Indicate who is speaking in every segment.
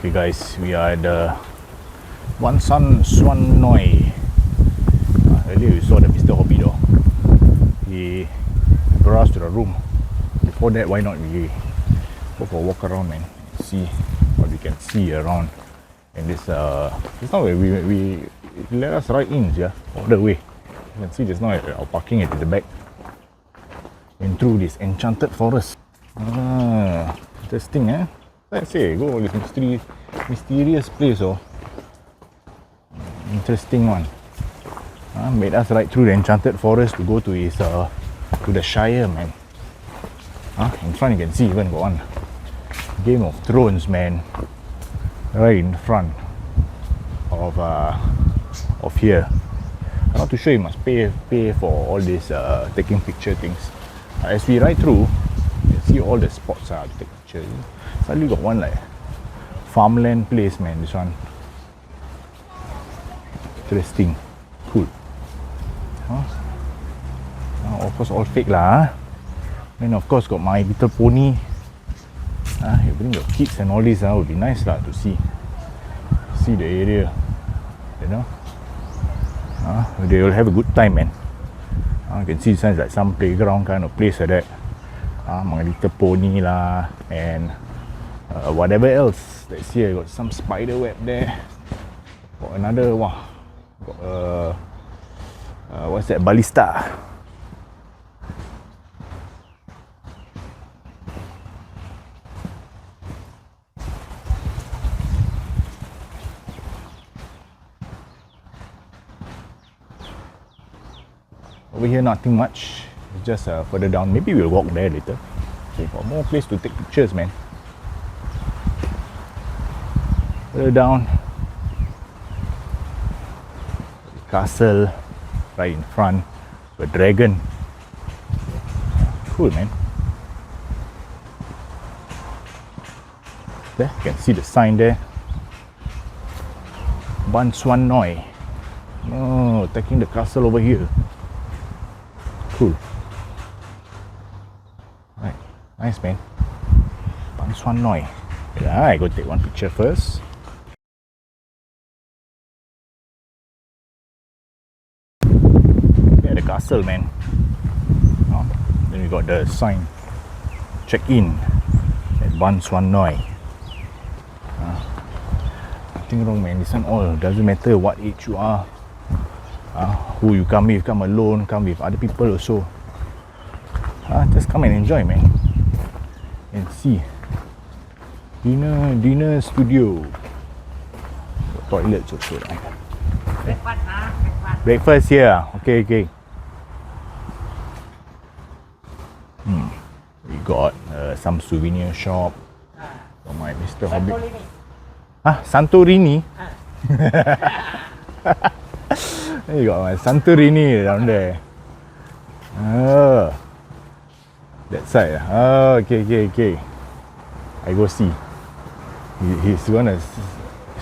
Speaker 1: Okay guys, we are at the Baan Suan Noi. Earlier we saw the Mr. Hobbit though. He brought us to the room. Before that, why not we go for a walk around, man, see what we can see around. And this just now we let us right in, yeah, all the way. You can see just now our parking at the back. And through this enchanted forest. Interesting, eh? Let's say go this mysterious place, oh. Interesting one. Made us right through the enchanted forest to go to his to the Shire, man. In front you can see even got one Game of Thrones, man, right in front of here. I'm not too sure you must pay for all this taking picture things. As we ride through, you see all the spots to take pictures. Suddenly got one like farmland place, man. This one interesting, cool. Of course all fake lah. Then of course got My Little Pony. You bring your kids and all this, would be nice lah to see the area, you know. They will have a good time, man. You can see it sounds like some playground kind of place like that. My Little Pony lah, and whatever else. Let's see, I got some spider web there. Got another, got what's that, ballista. Over here nothing much, just further down. Maybe we'll walk there later. Okay, got more place to take pictures, man. Further down, castle right in front, a dragon. Cool, man. There, you can see the sign there. Baan Suan Noi. Oh, taking the castle over here. Cool. Right, nice, man. Baan Suan Noi. Yeah, I go take one picture first. Yeah, the castle, man. Then we got the sign. Check in at Baan Suan Noi. Nothing wrong, man. This one all doesn't matter what age you are. Who you come with, come alone, come with other people also. Just come and enjoy, man. And see. Dinner studio. Toilets also, right? Breakfast here. Okay. We got some souvenir shop. For my Mr. Hobbit. Santorini? You got my Santorini down there. That side. Okay. I go see. He's gonna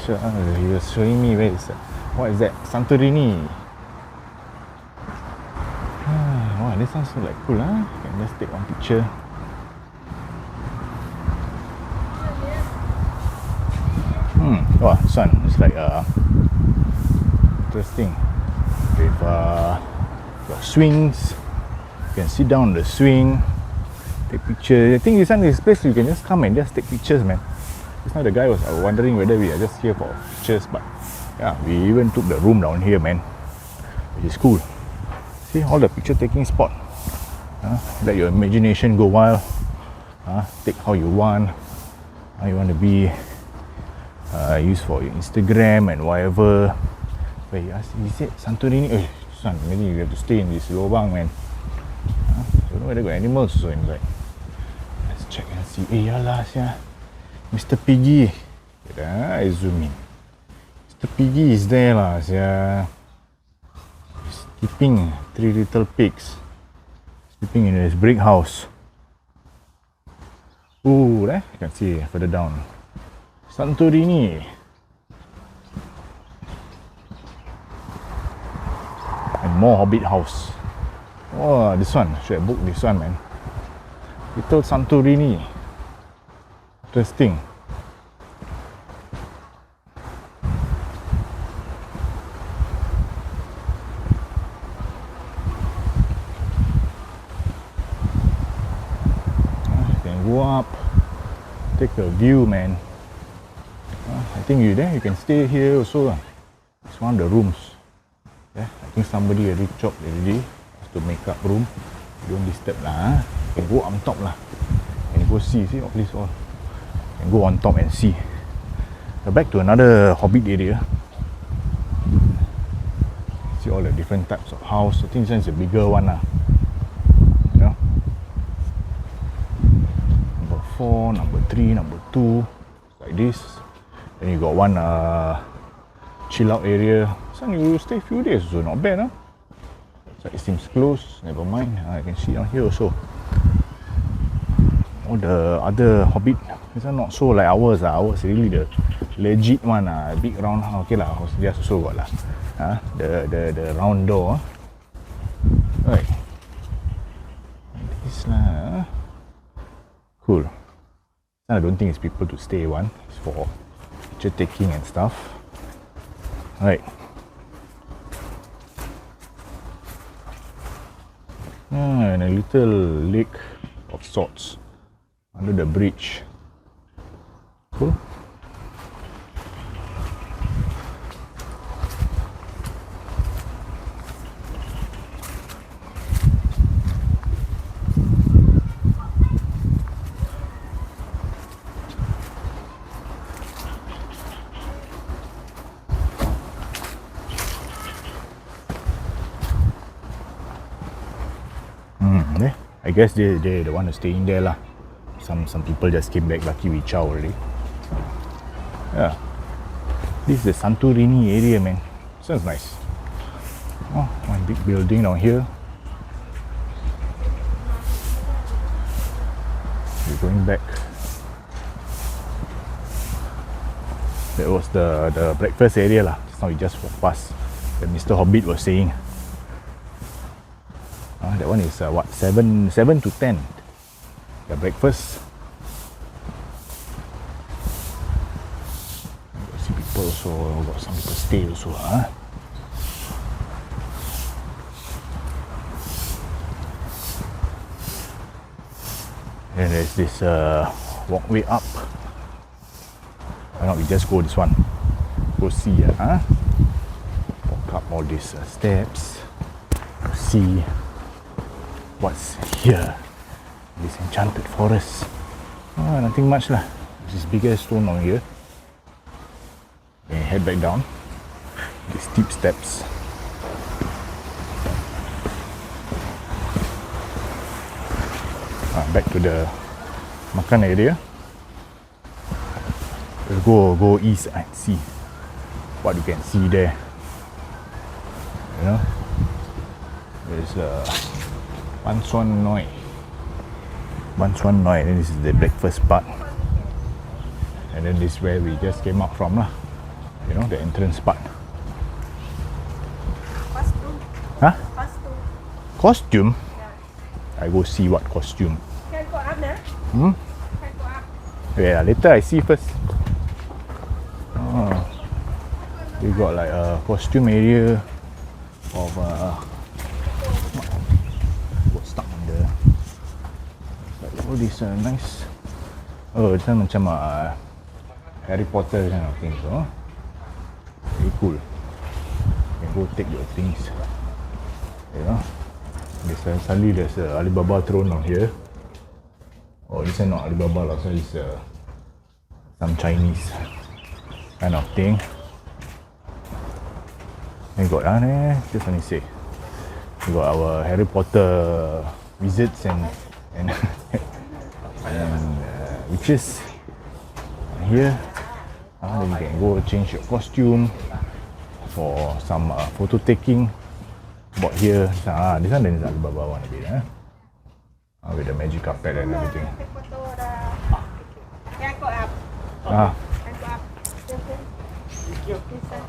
Speaker 1: he was showing me where is that. What is that? Santorini. Wow, this sounds so like cool, huh? Can just take one picture. Oh, this one is like interesting. With your swings, you can sit down on the swing, take pictures. I think this place you can just come and just take pictures, man. Just now the guy was wondering whether we are just here for pictures, but yeah, we even took the room down here, man, which is cool. See all the picture taking spot. Let your imagination go wild. Take how you want. How you want to be. Use for your Instagram and whatever. But he said Santorini. Son, maybe you have to stay in this lobang, man. Don't know whether got animals also inside. Let's check and see. Yalah, Mr. Piggy. I zoom in. Mr. Piggy is there lah, sleeping. 3 little pigs sleeping in his brick house. There you can see further down. Santorini. And more Hobbit house. Oh, this one. Should have booked this one, man. Little Santorini. Interesting. go up, take a view, man. I think you can stay here also. It's one of the rooms. I think somebody already chopped already to make up room. Don't disturb lah. You can go on top lah. And go see all this all. And go on top and see. Back to another Hobbit area. See all the different types of house. I think this one is a bigger one lah. You know, number 4, number 3, number 2, like this. Then you got one chill out area. So you stay a few days, so not bad, huh? So it seems close. Never mind. I can see on here also. All the other Hobbit, this one not so like ours. Ours really the legit one. Big round. Okay lah. Just also got lah. The round door. Right. This lah. Cool. I don't think it's people to stay one. It's for picture taking and stuff. Right. And a little lake of sorts under the bridge. Cool. I guess they the one who's staying there lah. Some people just came back. Lucky we chow already. Yeah. This is the Santorini area, man. Sounds nice. Oh, one big building down here. We're going back. That was the breakfast area lah. Just now we just walked past. That Mr. Hobbit was saying. That one is what, 7 to 10. The breakfast. Got see people also. Got some people stay also, huh? And there's this walkway up. Why not we just go this one? Go see, huh? Walk up all these steps. See what's here, this enchanted forest. Nothing much lah. This bigger stone on here. Okay, head back down. These steep steps. Back to the makan area. We'll go east and see what you can see there. You know, there's Baan Suan Noi. Baan Suan Noi. And this is the breakfast part. And then this is where we just came up from lah. You know, the entrance part.
Speaker 2: Costume.
Speaker 1: Huh?
Speaker 2: Costume.
Speaker 1: Costume?
Speaker 2: Yeah.
Speaker 1: I go see what costume.
Speaker 2: Can go up there?
Speaker 1: Hmm?
Speaker 2: Can go up.
Speaker 1: Yeah, later I see first. Oh. We got like a costume area of got stuck on the like all this nice. Oh, it's macam Harry Potter kind of thing, so very cool. You can go take your things. You know, suddenly there's a Alibaba throne on here. Oh, this is not Alibaba lah, so it's some Chinese kind of thing. We got just let me say, we got our Harry Potter wizards and witches here. Then you can go change your costume for some photo taking. Bought here. This one is Alibaba one a bit, with the magic carpet and everything.
Speaker 2: Can go up.
Speaker 1: Ah.
Speaker 2: Can go up.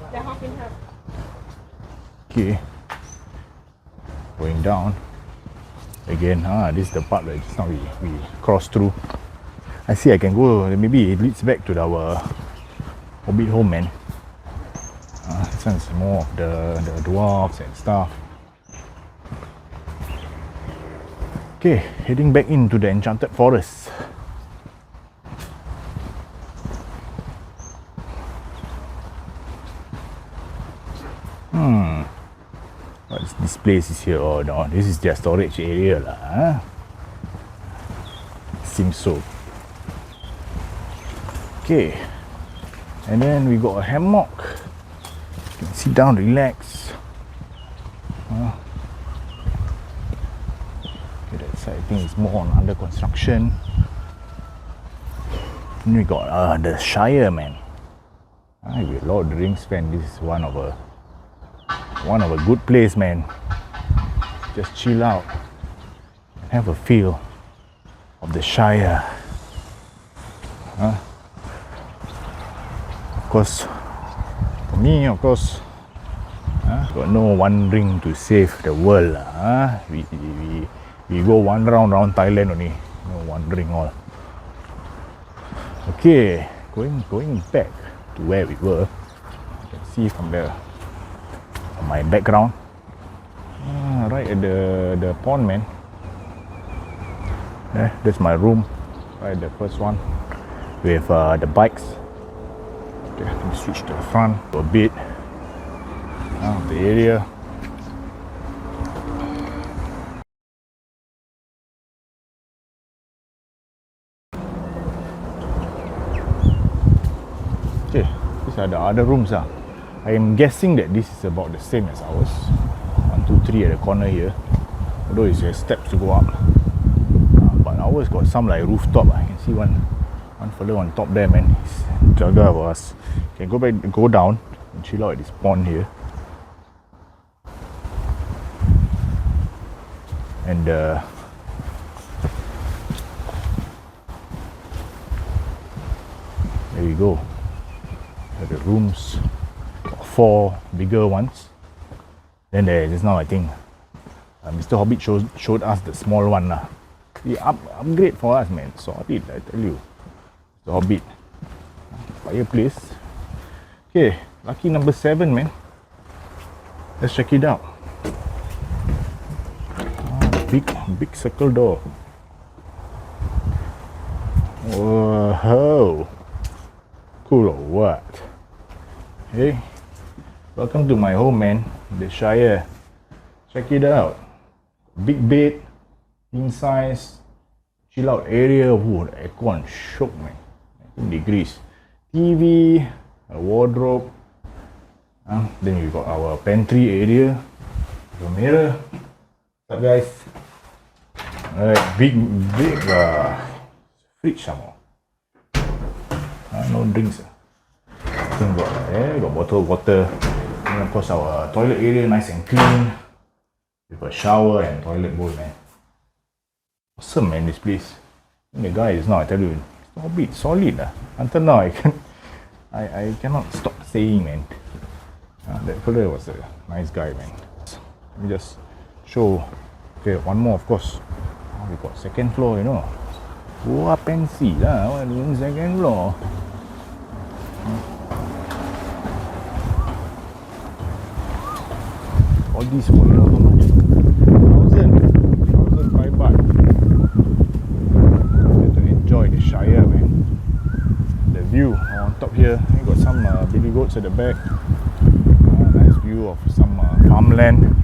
Speaker 2: The hopping up.
Speaker 1: Okay. Going down. Again, this is the part that just now we cross through. I see I can go, maybe it leads back to our Hobbit home, man. This one's more of the dwarves and stuff. Okay, heading back into the enchanted forest. What is this place is here? Oh no, this is their storage area lah. Huh? Seems so. Okay, and then we got a hammock. You can sit down, relax. Okay, that side I think it's more on under construction. And we got the Shire, man. With Lord of the Rings fan, this is one of a good place, man. Just chill out, have a feel of the Shire. Of course, for me, got no one ring to save the world. We go one round around Thailand only, no one ring all. Okay, going back to where we were. You can see from my background, right at the pond, man. That's my room, right, the first one with the bikes. Okay, let me switch to the front a bit of the area. Okay, these are the other rooms. I am guessing that this is about the same as ours. 1, 2, 3 at the corner here. Although it has steps to go up. But ours got some like rooftop. I can see one further on top there, man. It's jaga for us. Can go down and chill out at this pond here. And there we go. The rooms, 4 bigger ones. Then there just now I think Mr. Hobbit showed us the small one. He upgrade for us, man. Solid, I tell you. Mr. Hobbit. Fireplace. Okay, lucky number 7, man. Let's check it out. Big circle door. Whoa. Cool or what? Hey, welcome to my home, man. The Shire. Check it out. Big bed, king size, chill out area. Ooh, the aircon shook, man. 19 degrees. TV, a wardrobe. Then we got our pantry area. The mirror. What's up, guys? Alright, big fridge some more. No drinks. Got bottle of water. And of course our toilet area nice and clean. With a shower and toilet bowl, man. Awesome, man, this place. And the guy is now, I tell you, it's a bit solid. Until now I cannot stop saying, man. That fella was a nice guy, man. Let me just show. Okay, one more, of course. We got second floor, you know. Wah, fancy lah. What doing second floor? All these for how much? 1,005 baht. Get to enjoy the Shire, man. The view on top here. We got some baby goats at the back. Nice view of some farmland.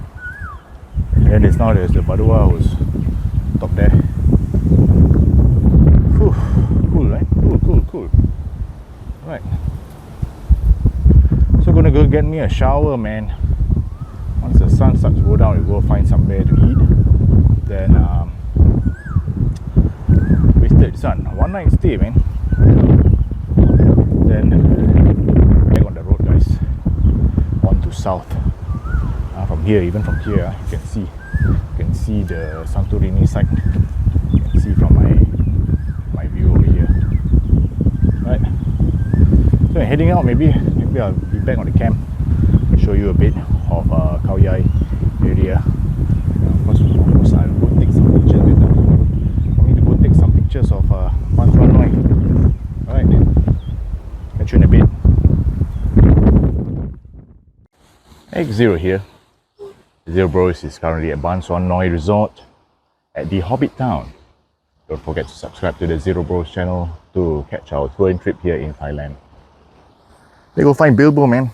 Speaker 1: And there's the Badua who's top there. Whew. Cool, right? Cool. Right. So gonna go get me a shower, man. Once the sun starts to go down, we'll go find somewhere to eat. Then wasted sun. One night stay, man. Then back on the road, guys. On to south. From here, even from here, you can see the Santorini site. You can see from my view over here. Right. So heading out, maybe I'll be back on the camp. Show you a bit of Khao Yai area. Of course, I'll go take some pictures with them. For me to go take some pictures of Baan Suan Noi. Alright, catch you in a bit. X0 here. Zero Bros is currently at Baan Suan Noi Resort at the Hobbit town. Don't forget to subscribe to the Zero Bros channel to catch our touring trip here in Thailand. Let's go find Bilbo, man.